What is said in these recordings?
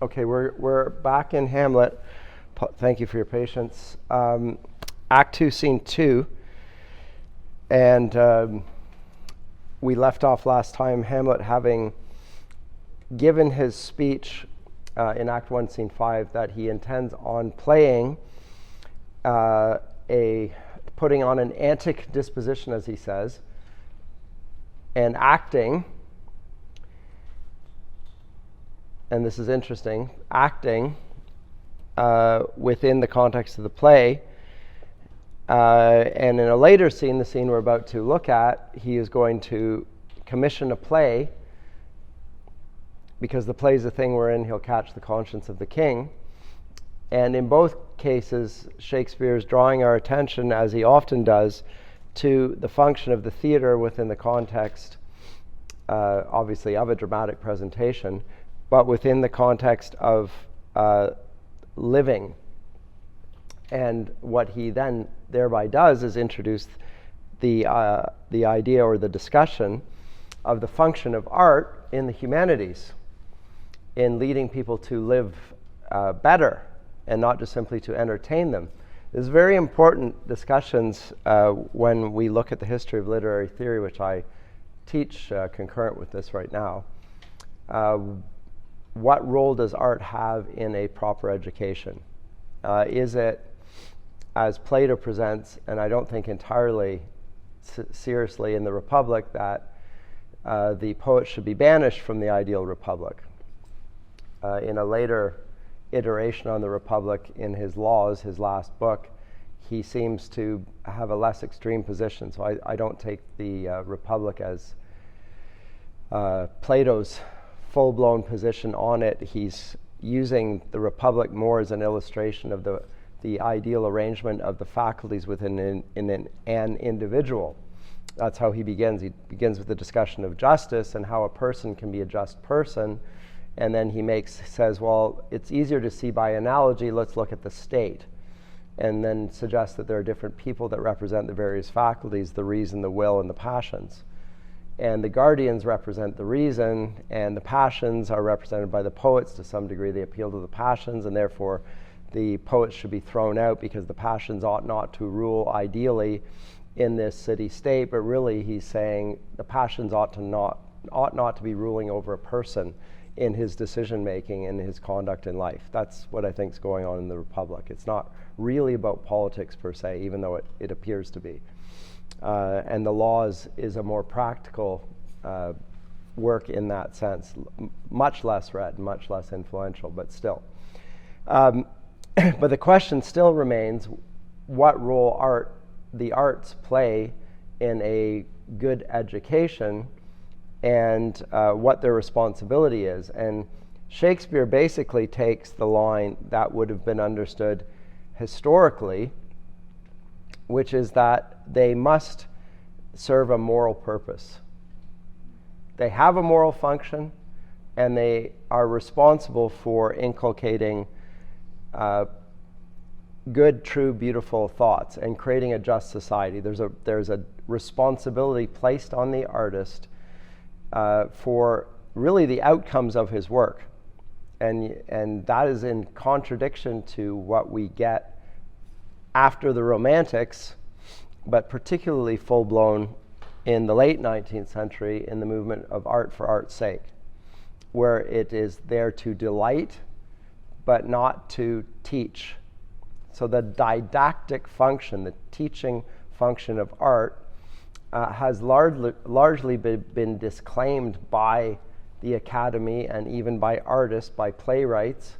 Okay, we're back in Hamlet. Thank you for your patience. Act 2, Scene 2. And we left off last time, Hamlet having given his speech in Act 1, Scene 5, that he intends on playing putting on an antic disposition, as he says, and acting, and this is interesting, acting within the context of the play. And in a later scene, the scene we're about to look at, he is going to commission a play, because the play is the thing wherein he'll catch the conscience of the king. And in both cases, Shakespeare is drawing our attention, as he often does, to the function of the theater within the context, obviously, of a dramatic presentation, but within the context of living. And what he then thereby does is introduce the idea or the discussion of the function of art in the humanities, in leading people to live better and not just simply to entertain them. There's very important discussions when we look at the history of literary theory, which I teach concurrent with this right now. What role does art have in a proper education? Is it, as Plato presents, and I don't think entirely seriously in the Republic, that the poet should be banished from the ideal Republic? In a later iteration on the Republic in his Laws, his last book, he seems to have a less extreme position. So I don't take the Republic as Plato's full-blown position on it. He's using the Republic more as an illustration of the ideal arrangement of the faculties within an individual. That's how he begins. He begins with the discussion of justice and how a person can be a just person. And then he says, well, it's easier to see by analogy, let's look at the state. And then suggests that there are different people that represent the various faculties, the reason, the will, and the passions. And the guardians represent the reason, and the passions are represented by the poets to some degree. They appeal to the passions, and therefore the poets should be thrown out because the passions ought not to rule ideally in this city-state. But really he's saying the passions ought not to be ruling over a person in his decision-making and his conduct in life. That's what I think is going on in the Republic. It's not really about politics per se, even though it appears to be. And the Laws is a more practical work in that sense, much less read, much less influential, but still. But the question still remains, what role the arts play in a good education, and what their responsibility is. And Shakespeare basically takes the line that would have been understood historically, which is that they must serve a moral purpose. They have a moral function, and they are responsible for inculcating good, true, beautiful thoughts and creating a just society. There's a responsibility placed on the artist for really the outcomes of his work. And that is in contradiction to what we get after the Romantics, but particularly full-blown in the late 19th century in the movement of art for art's sake, where it is there to delight, but not to teach. So the didactic function, the teaching function of art, has largely been disclaimed by the Academy and even by artists, by playwrights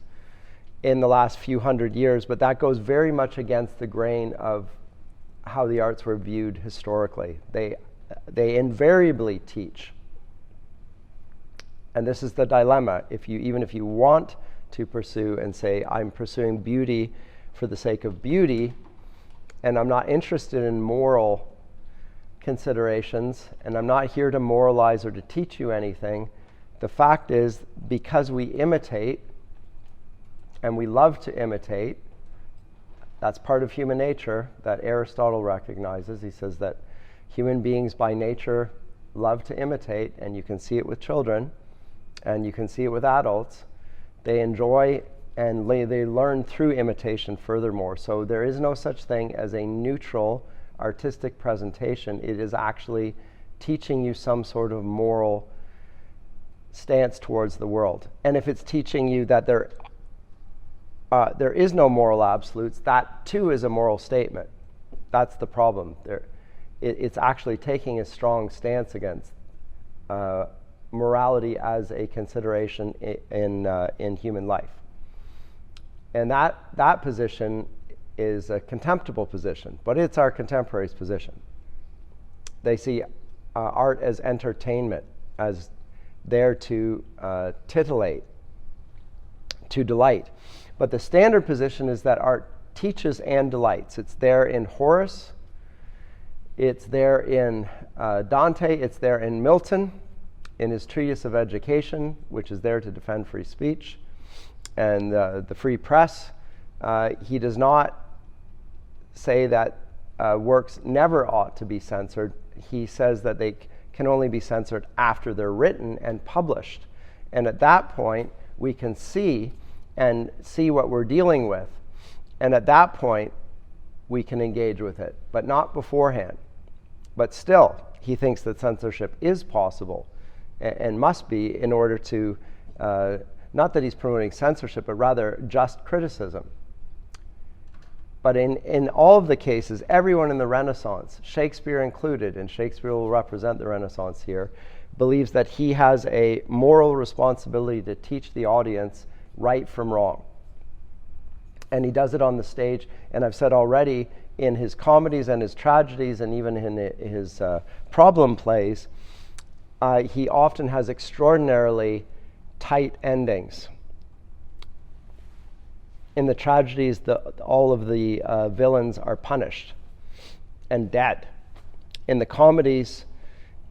in the last few hundred years, but that goes very much against the grain of how the arts were viewed historically. They invariably teach. And this is the dilemma. Even if you want to pursue and say, I'm pursuing beauty for the sake of beauty, and I'm not interested in moral considerations, and I'm not here to moralize or to teach you anything. The fact is, because we imitate, and we love to imitate, that's part of human nature that Aristotle recognizes. He says that human beings by nature love to imitate, and you can see it with children, and you can see it with adults. They enjoy and they learn through imitation furthermore. So there is no such thing as a neutral artistic presentation. It is actually teaching you some sort of moral stance towards the world. And if it's teaching you that there is no moral absolutes, that too is a moral statement. That's the problem. It's actually taking a strong stance against morality as a consideration in human life. And that position is a contemptible position, but it's our contemporaries' position. They see art as entertainment, as there to titillate, to delight. But the standard position is that art teaches and delights. It's there in Horace, it's there in Dante, it's there in Milton, in his treatise of education, which is there to defend free speech and the free press. He does not say that works never ought to be censored. He says that they can only be censored after they're written and published. And at that point, we can see what we're dealing with. And at that point, we can engage with it, but not beforehand. But still, he thinks that censorship is possible and must be in order to, not that he's promoting censorship, but rather just criticism. But in all of the cases, everyone in the Renaissance, Shakespeare included, and Shakespeare will represent the Renaissance here, believes that he has a moral responsibility to teach the audience right from wrong. And he does it on the stage, and I've said already, in his comedies and his tragedies, and even in his problem plays, he often has extraordinarily tight endings. In the tragedies, all of the villains are punished and dead. In the comedies,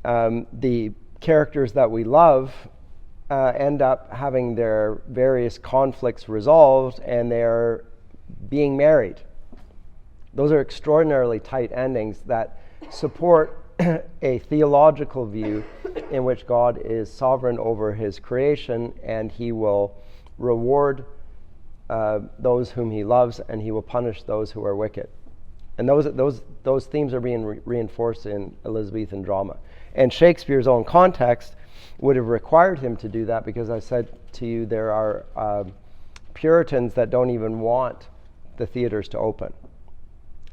the characters that we love end up having their various conflicts resolved, and they're being married. Those are extraordinarily tight endings that support a theological view in which God is sovereign over his creation, and he will reward those whom he loves, and he will punish those who are wicked. And those themes are being reinforced in Elizabethan drama. And Shakespeare's own context would have required him to do that, because I said to you there are Puritans that don't even want the theaters to open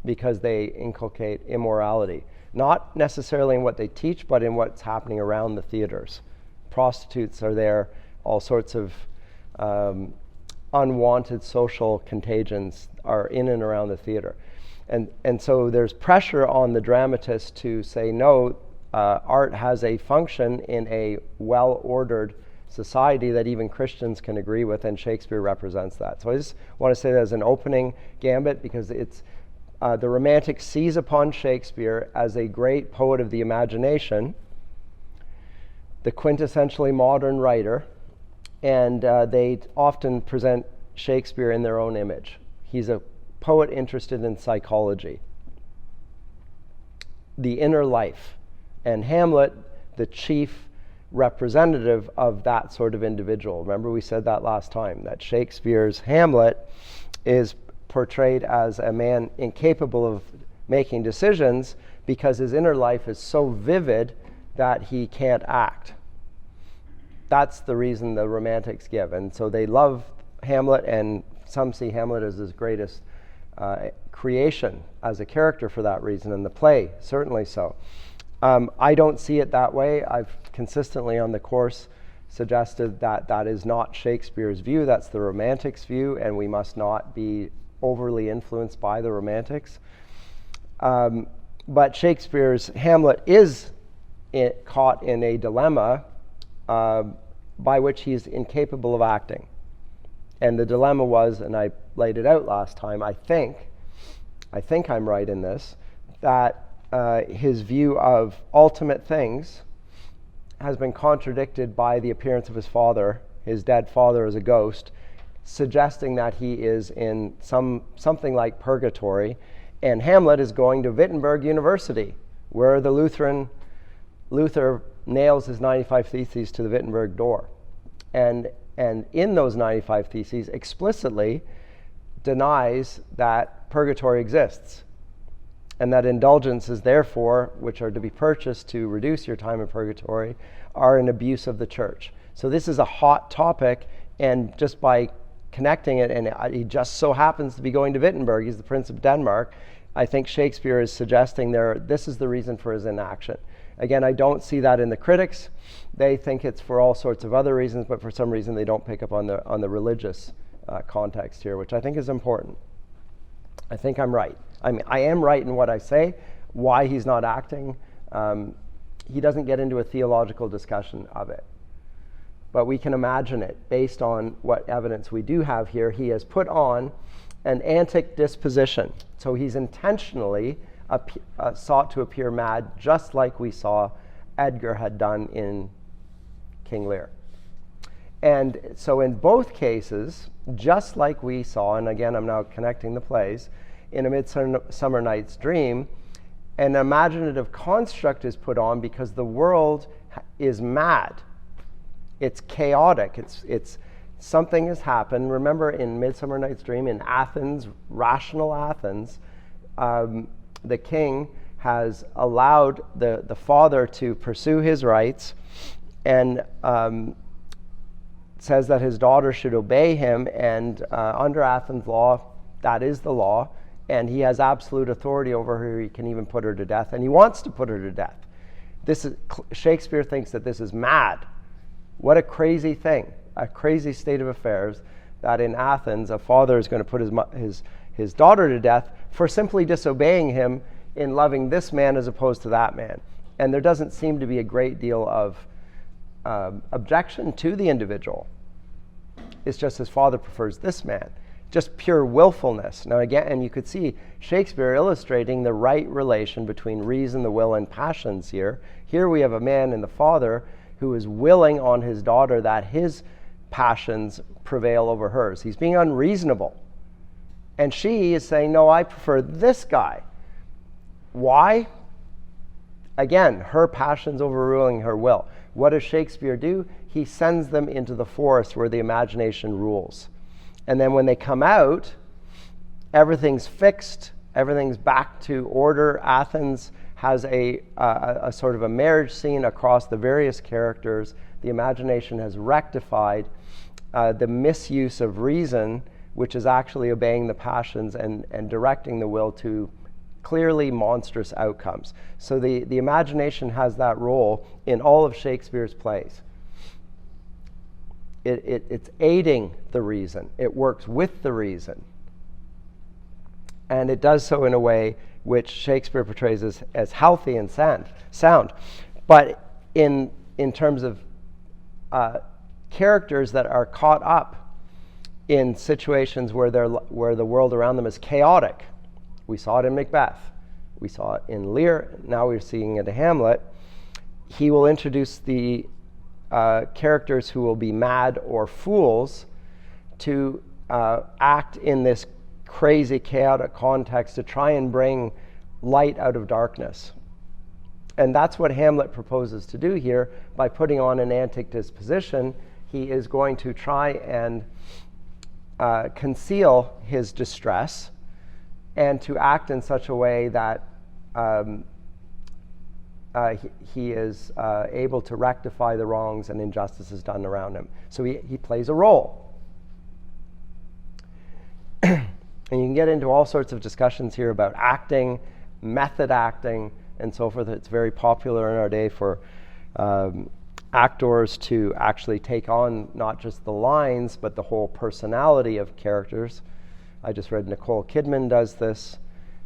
because they inculcate immorality. Not necessarily in what they teach, but in what's happening around the theaters. Prostitutes are there, all sorts of unwanted social contagions are in and around the theater. And so there's pressure on the dramatist to say, no, art has a function in a well-ordered society that even Christians can agree with, and Shakespeare represents that. So I just want to say that as an opening gambit, because it's the Romantics seize upon Shakespeare as a great poet of the imagination, the quintessentially modern writer, and they often present Shakespeare in their own image. He's a poet interested in psychology, the inner life, and Hamlet, the chief representative of that sort of individual. Remember, we said that last time, that Shakespeare's Hamlet is portrayed as a man incapable of making decisions because his inner life is so vivid that he can't act. That's the reason the Romantics give. And so they love Hamlet, and some see Hamlet as his greatest creation as a character for that reason, and the play certainly so. I don't see it that way. I've consistently on the course suggested that that is not Shakespeare's view. That's the Romantics' view, and we must not be overly influenced by the Romantics. But Shakespeare's Hamlet is caught in a dilemma by which he's incapable of acting. And the dilemma was, and I laid it out last time, I think I'm right in this, that his view of ultimate things has been contradicted by the appearance of his father, his dead father as a ghost, suggesting that he is in something like purgatory, and Hamlet is going to Wittenberg University, where the Luther nails his 95 Theses to the Wittenberg door. And and in those 95 Theses explicitly denies that purgatory exists, and that indulgences, therefore, which are to be purchased to reduce your time in purgatory, are an abuse of the church. So this is a hot topic, and just by connecting it, and he just so happens to be going to Wittenberg, he's the Prince of Denmark, I think Shakespeare is suggesting this is the reason for his inaction. Again, I don't see that in the critics. They think it's for all sorts of other reasons, but for some reason they don't pick up on the religious context here, which I think is important. I think I'm right. I mean, I am right in what I say. Why he's not acting, he doesn't get into a theological discussion of it. But we can imagine it based on what evidence we do have here. He has put on an antic disposition. So he's intentionally sought to appear mad, just like we saw Edgar had done in King Lear. And so in both cases, just like we saw, and again I'm now connecting the plays, in A Midsummer Night's Dream, an imaginative construct is put on because the world is mad. It's chaotic. It's something has happened. Remember in Midsummer Night's Dream in Athens, rational Athens, the king has allowed the father to pursue his rights and says that his daughter should obey him, and under Athens law, that is the law, and he has absolute authority over her. He can even put her to death, and he wants to put her to death. Shakespeare thinks that this is mad. What a crazy thing, a crazy state of affairs, that in Athens a father is going to put his daughter to death for simply disobeying him in loving this man as opposed to that man. And there doesn't seem to be a great deal of objection to the individual. It's just his father prefers this man. Just pure willfulness. Now again, and you could see Shakespeare illustrating the right relation between reason, the will, and passions here. Here we have a man and the father who is willing on his daughter that his passions prevail over hers. He's being unreasonable. And she is saying, no, I prefer this guy. Why? Again, her passions overruling her will. What does Shakespeare do? He sends them into the forest where the imagination rules. And then when they come out, everything's fixed, everything's back to order. Athens has a sort of a marriage scene across the various characters. The imagination has rectified the misuse of reason, which is actually obeying the passions and directing the will to clearly monstrous outcomes. So the imagination has that role in all of Shakespeare's plays. It's aiding the reason. It works with the reason. And it does so in a way which Shakespeare portrays as healthy and sound. But in terms of characters that are caught up in situations where the world around them is chaotic, we saw it in Macbeth, we saw it in Lear, now we're seeing it in Hamlet, he will introduce the characters who will be mad or fools to act in this crazy, chaotic context to try and bring light out of darkness. And that's what Hamlet proposes to do here by putting on an antic disposition. He is going to try and conceal his distress and to act in such a way that he is able to rectify the wrongs and injustices done around him. So he plays a role. And you can get into all sorts of discussions here about acting, method acting, and so forth. It's very popular in our day for actors to actually take on not just the lines, but the whole personality of characters. I just read Nicole Kidman does this.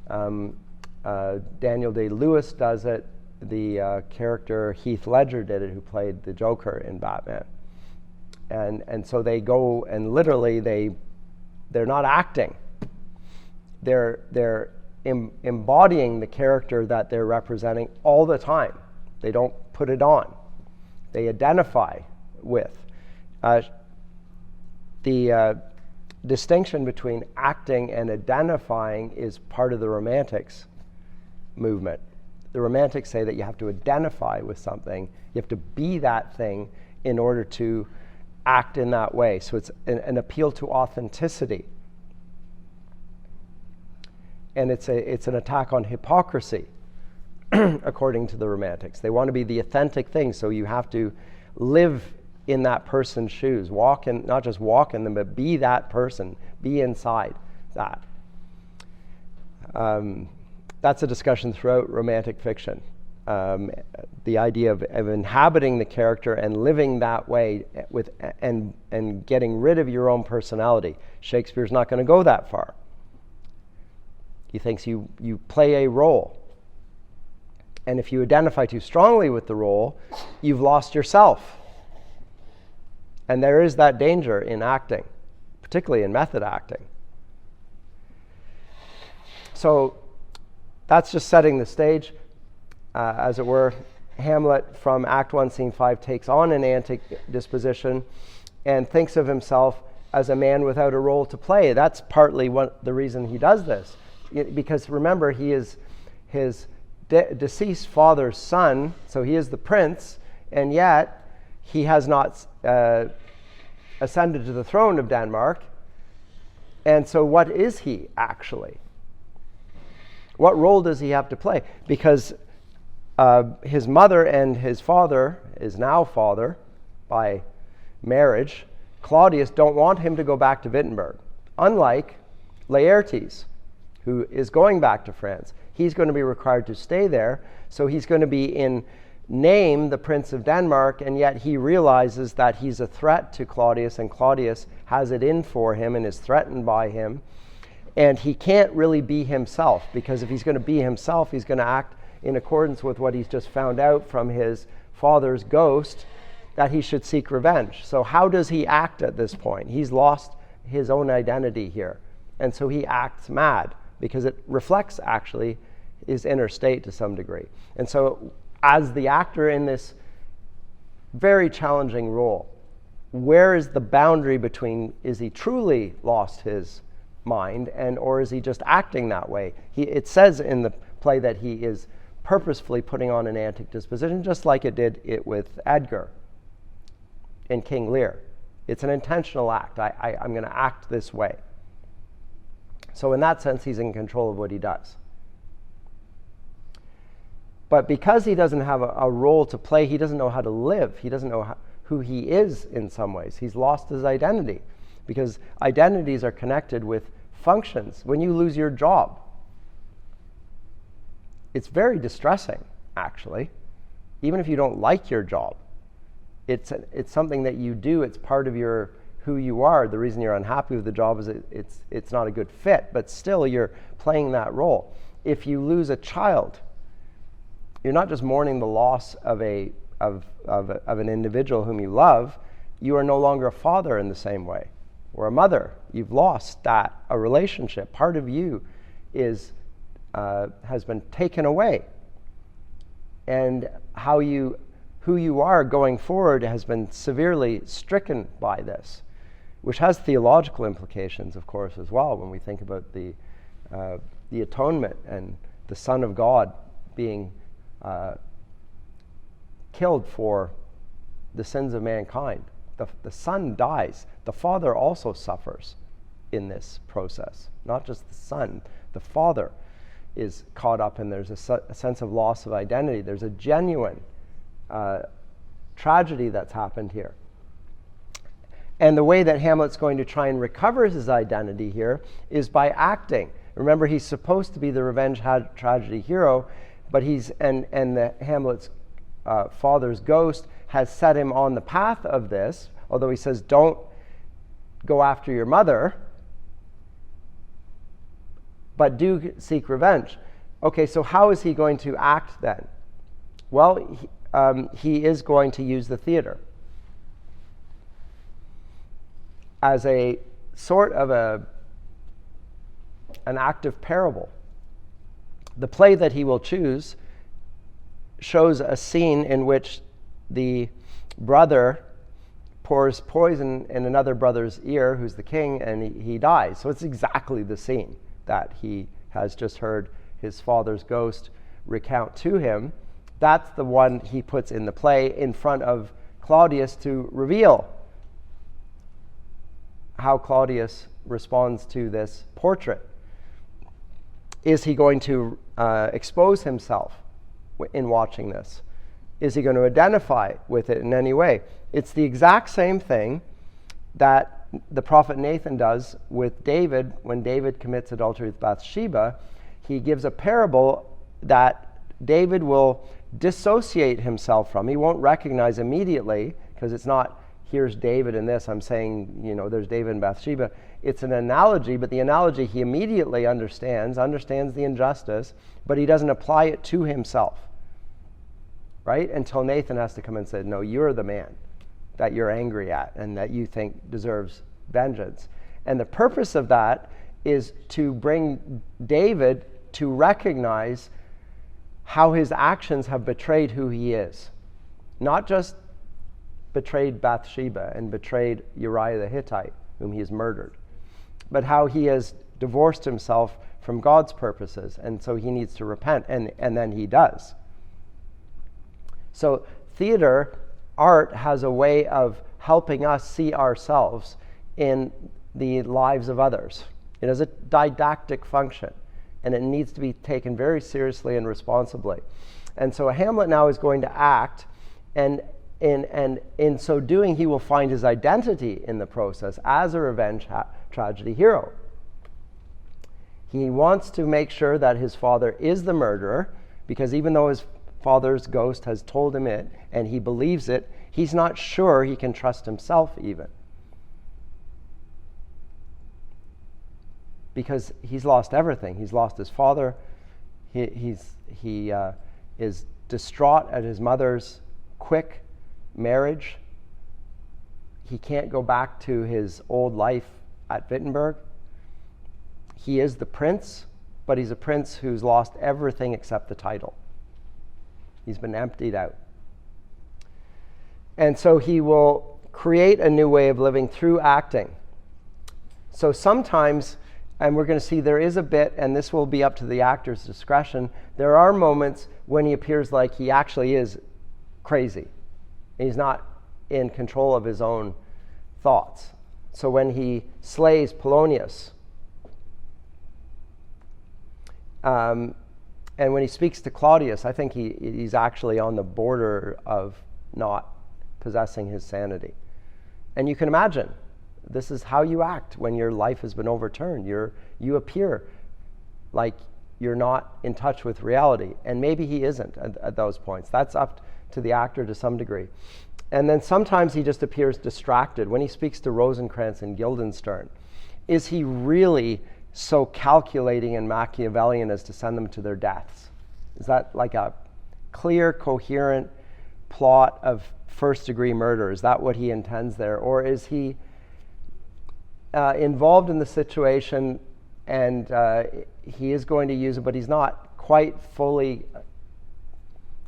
Daniel Day-Lewis does it. The character Heath Ledger did it, who played the Joker in Batman. And so they go and literally they're not acting. They're embodying the character that they're representing all the time. They don't put it on. They identify with. The distinction between acting and identifying is part of the Romantics movement. The Romantics say that you have to identify with something. You have to be that thing in order to act in that way. So it's an appeal to authenticity. And it's an attack on hypocrisy, according to the Romantics. They want to be the authentic thing, so you have to live in that person's shoes. Not just walk in them, but be that person. Be inside that. That's a discussion throughout Romantic fiction. The idea of inhabiting the character and living that way and getting rid of your own personality. Shakespeare's not going to go that far. He thinks you play a role. And if you identify too strongly with the role, you've lost yourself. And there is that danger in acting, particularly in method acting. So that's just setting the stage, as it were. Hamlet, from Act 1, Scene 5, takes on an antic disposition and thinks of himself as a man without a role to play. That's partly the reason he does this. Because remember, he is his deceased father's son, so he is the prince, and yet he has not ascended to the throne of Denmark. And so what is he actually? What role does he have to play? Because his mother and his father, is now father by marriage, Claudius, don't want him to go back to Wittenberg. Unlike Laertes, who is going back to France. He's going to be required to stay there, so he's going to be in name the Prince of Denmark, and yet he realizes that he's a threat to Claudius, and Claudius has it in for him and is threatened by him. And he can't really be himself, because if he's going to be himself, he's going to act in accordance with what he's just found out from his father's ghost, that he should seek revenge. So how does he act at this point? He's lost his own identity here. And so he acts mad, because it reflects actually his inner state to some degree. And so as the actor in this very challenging role, where is the boundary between, is he truly lost his mind, or is he just acting that way? It says in the play that he is purposefully putting on an antic disposition, just like it did it with Edgar in King Lear. It's an intentional act. I'm going to act this way. So in that sense, he's in control of what he does. But because he doesn't have a role to play, he doesn't know how to live. He doesn't know who he is in some ways. He's lost his identity, because identities are connected with functions. When you lose your job, it's very distressing, actually. Even if you don't like your job, it's something that you do. It's part of who you are. The reason you're unhappy with the job is it's not a good fit, but still you're playing that role. If you lose a child, you're not just mourning the loss of an individual whom you love. You are no longer a father in the same way, or a mother. You've lost a relationship. Part of you has been taken away, and who you are going forward has been severely stricken by this, which has theological implications, of course, as well, when we think about the atonement and the Son of God being killed for the sins of mankind. The Son dies. The Father also suffers in this process. Not just the Son. The Father is caught up, and there's a sense of loss of identity. There's a genuine tragedy that's happened here. And the way that Hamlet's going to try and recover his identity here is by acting. Remember, he's supposed to be the revenge tragedy hero, but Hamlet's father's ghost has set him on the path of this, although he says, don't go after your mother, but do seek revenge. Okay, so how is he going to act then? Well, he is going to use the theater as a sort of an active parable. The play that he will choose shows a scene in which the brother pours poison in another brother's ear, who's the king, and he dies. So it's exactly the scene that he has just heard his father's ghost recount to him. That's the one he puts in the play in front of Claudius to reveal how Claudius responds to this portrait. Is he going to expose himself in watching this? Is he going to identify with it in any way? It's the exact same thing that the prophet Nathan does with David when David commits adultery with Bathsheba. He gives a parable that David will dissociate himself from. He won't recognize immediately, because it's not, here's David in this, I'm saying, there's David and Bathsheba. It's an analogy, but the analogy he immediately understands the injustice, but he doesn't apply it to himself, right? Until Nathan has to come and say, no, you're the man that you're angry at and that you think deserves vengeance. And the purpose of that is to bring David to recognize how his actions have betrayed who he is. Not just betrayed Bathsheba and betrayed Uriah the Hittite, whom he has murdered, but how he has divorced himself from God's purposes, and so he needs to repent, and then he does. So theater, art, has a way of helping us see ourselves in the lives of others. It has a didactic function, and it needs to be taken very seriously and responsibly. And so Hamlet now is going to act, and in so doing, he will find his identity in the process as a revenge tragedy hero. He wants to make sure that his father is the murderer, because even though his father's ghost has told him it, and he believes it, he's not sure he can trust himself even. Because he's lost everything. He's lost his father. He is distraught at his mother's quick marriage. He can't go back to his old life at Wittenberg. He is the prince, but he's a prince who's lost everything except the title. He's been emptied out. And so he will create a new way of living through acting. So sometimes, and we're going to see there is a bit, and this will be up to the actor's discretion, there are moments when he appears like he actually is crazy. He's not in control of his own thoughts. So when he slays Polonius, and when he speaks to Claudius, I think he's actually on the border of not possessing his sanity. And you can imagine, this is how you act when your life has been overturned. You appear like you're not in touch with reality. And maybe he isn't at those points. That's up to the actor to some degree. And then sometimes he just appears distracted. When he speaks to Rosencrantz and Guildenstern, is he really so calculating and Machiavellian as to send them to their deaths? Is that like a clear, coherent plot of first-degree murder? Is that what he intends there? Or is he involved in the situation and he is going to use it, but he's not quite fully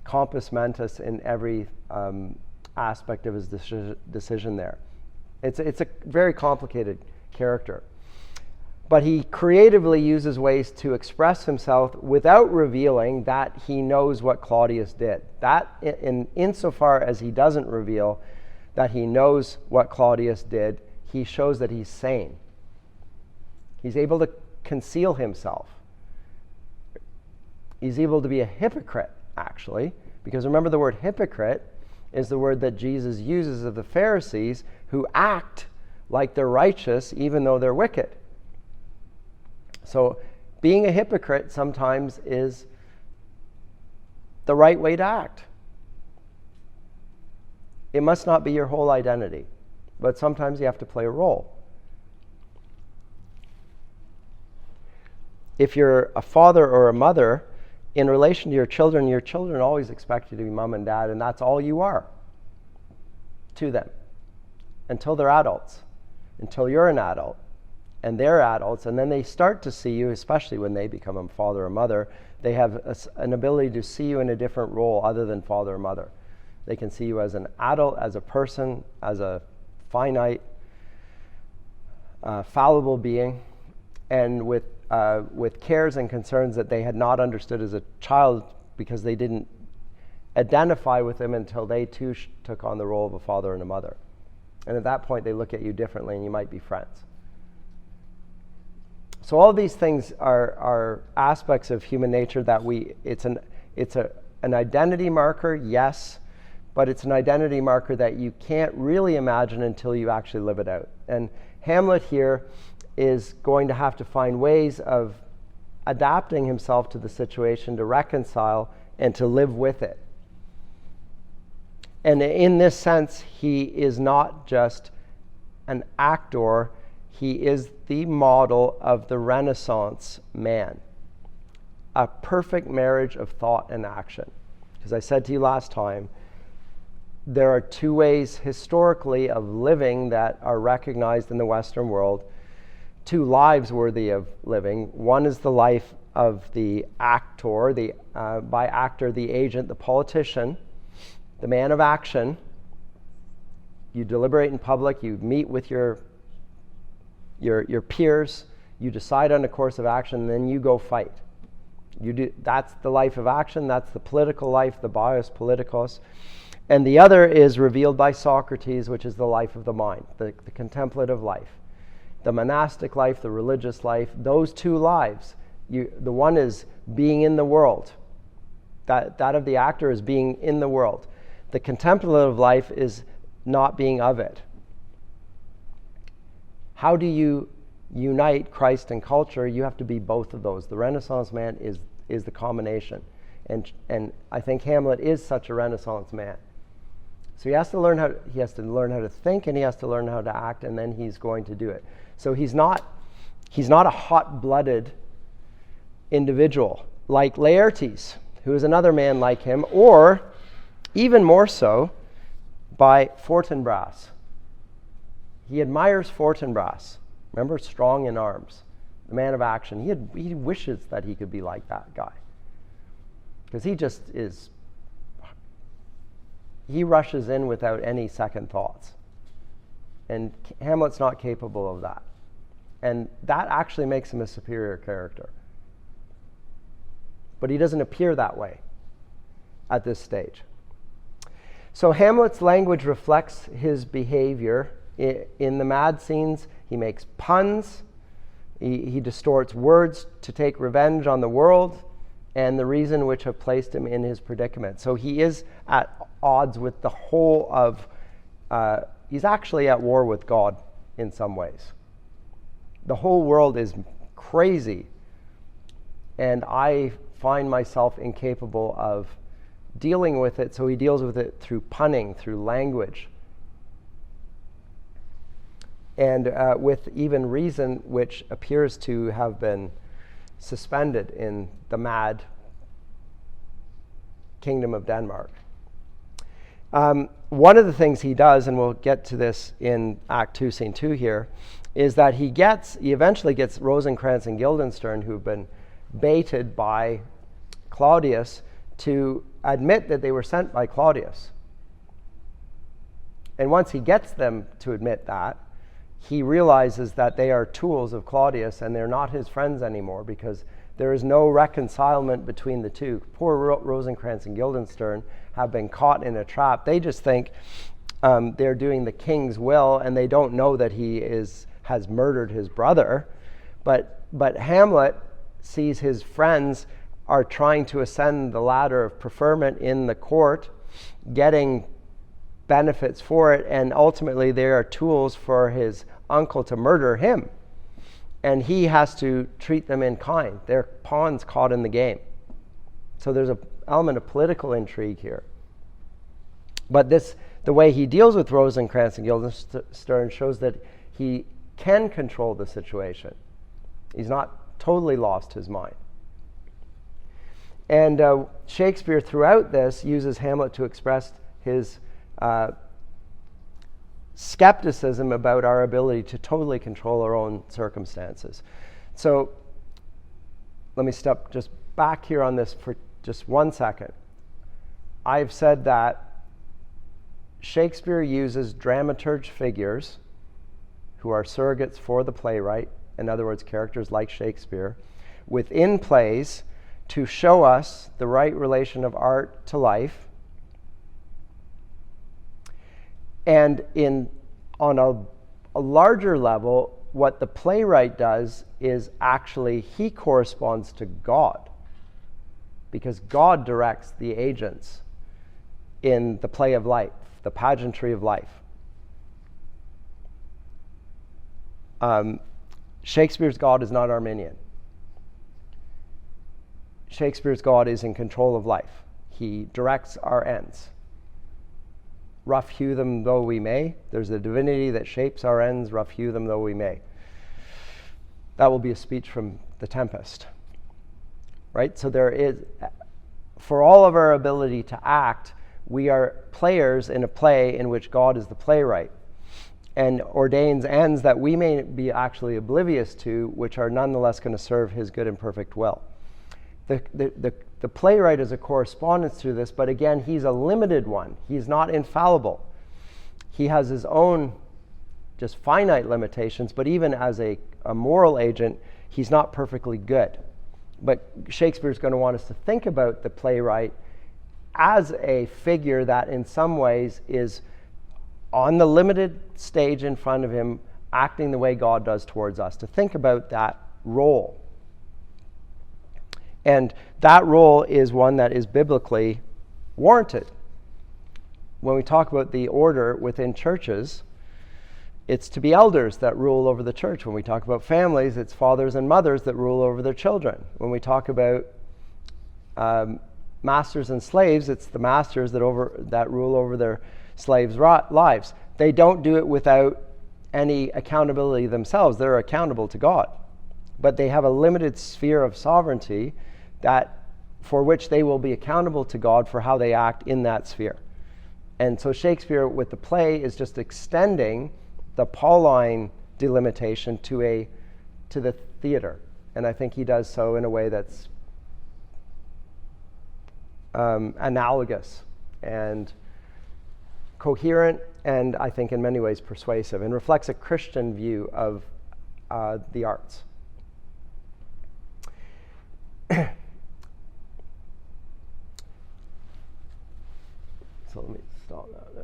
compos mentis in every aspect of his decision there. It's a very complicated character. But he creatively uses ways to express himself without revealing that he knows what Claudius did. That, insofar as he doesn't reveal that he knows what Claudius did, he shows that he's sane. He's able to conceal himself. He's able to be a hypocrite, actually, because remember, the word hypocrite is the word that Jesus uses of the Pharisees, who act like they're righteous even though they're wicked. So being a hypocrite sometimes is the right way to act. It must not be your whole identity, but sometimes you have to play a role. If you're a father or a mother, in relation to your children always expect you to be mom and dad, and that's all you are to them until they're adults, until you're an adult. And they're adults, and then they start to see you, especially when they become a father or mother, they have an ability to see you in a different role other than father or mother. They can see you as an adult, as a person, as a finite, fallible being, and with cares and concerns that they had not understood as a child because they didn't identify with them until they too took on the role of a father and a mother. And at that point, they look at you differently and you might be friends. So all these things are aspects of human nature that it's an identity marker, yes, but it's an identity marker that you can't really imagine until you actually live it out. And Hamlet here is going to have to find ways of adapting himself to the situation to reconcile and to live with it. And in this sense, he is not just an actor, he is the model of the Renaissance man. A perfect marriage of thought and action. As I said to you last time, there are two ways historically of living that are recognized in the Western world, two lives worthy of living. One is the life of the actor, by actor, the agent, the politician, the man of action. You deliberate in public, you meet with your peers, you decide on a course of action, and then you go fight. That's the life of action, that's the political life, the bios politikos. And the other is revealed by Socrates, which is the life of the mind, the contemplative life. The monastic life, the religious life, those two lives. The one is being in the world. That of the actor is being in the world. The contemplative life is not being of it. How do you unite Christ and culture? You have to be both of those. The Renaissance man is the combination. And I think Hamlet is such a Renaissance man. So he has to learn how to think, and he has to learn how to act, and then he's going to do it. So he's not a hot-blooded individual like Laertes, who is another man like him, or even more so by Fortinbras. He admires Fortinbras. Remember, strong in arms, the man of action. He wishes that he could be like that guy, because he rushes in without any second thoughts. And Hamlet's not capable of that. And that actually makes him a superior character. But he doesn't appear that way at this stage. So Hamlet's language reflects his behavior. In the mad scenes, he makes puns. He distorts words to take revenge on the world and the reason which have placed him in his predicament. So he is at odds with the whole of, he's actually at war with God in some ways. The whole world is crazy, and I find myself incapable of dealing with it, so he deals with it through punning, through language, and with even reason which appears to have been suspended in the mad kingdom of Denmark. One of the things he does, and we'll get to this in Act 2, Scene 2 here, is that he eventually gets Rosencrantz and Guildenstern, who've been baited by Claudius, to admit that they were sent by Claudius. And once he gets them to admit that, he realizes that they are tools of Claudius and they're not his friends anymore, because there is no reconcilement between the two. Poor Rosencrantz and Guildenstern have been caught in a trap. They just think they're doing the king's will, and they don't know that he has murdered his brother. But Hamlet sees his friends are trying to ascend the ladder of preferment in the court, getting benefits for it, and ultimately they are tools for his uncle to murder him. And he has to treat them in kind. They're pawns caught in the game. So there's an element of political intrigue here. But the way he deals with Rosencrantz and Guildenstern shows that he can control the situation. He's not totally lost his mind. And Shakespeare throughout this uses Hamlet to express his skepticism about our ability to totally control our own circumstances. So let me step just back here on this for just 1 second. I've said that Shakespeare uses dramaturge figures, who are surrogates for the playwright, in other words, characters like Shakespeare, within plays to show us the right relation of art to life. And in on a larger level, what the playwright does is actually he corresponds to God, because God directs the agents in the play of life, the pageantry of life. Shakespeare's God is not Arminian. Shakespeare's God is in control of life. He directs our ends. Rough hew them though we may. There's a divinity that shapes our ends, rough hew them though we may. That will be a speech from The Tempest. Right? So there is, for all of our ability to act, we are players in a play in which God is the playwright and ordains ends that we may be actually oblivious to, which are nonetheless going to serve his good and perfect will. The playwright is a correspondence to this, but again, he's a limited one. He's not infallible. He has his own just finite limitations, but even as a moral agent, he's not perfectly good. But Shakespeare's going to want us to think about the playwright as a figure that in some ways is on the limited stage in front of him, acting the way God does towards us, to think about that role. And that role is one that is biblically warranted. When we talk about the order within churches, it's to be elders that rule over the church. When we talk about families, it's fathers and mothers that rule over their children. When we talk about masters and slaves, it's the masters that rule over their slaves' lives. They don't do it without any accountability themselves. They're accountable to God. But they have a limited sphere of sovereignty for which they will be accountable to God for how they act in that sphere. And so Shakespeare with the play is just extending the Pauline delimitation to the theater. And I think he does so in a way that's analogous and coherent, and I think in many ways persuasive, and reflects a Christian view of the arts.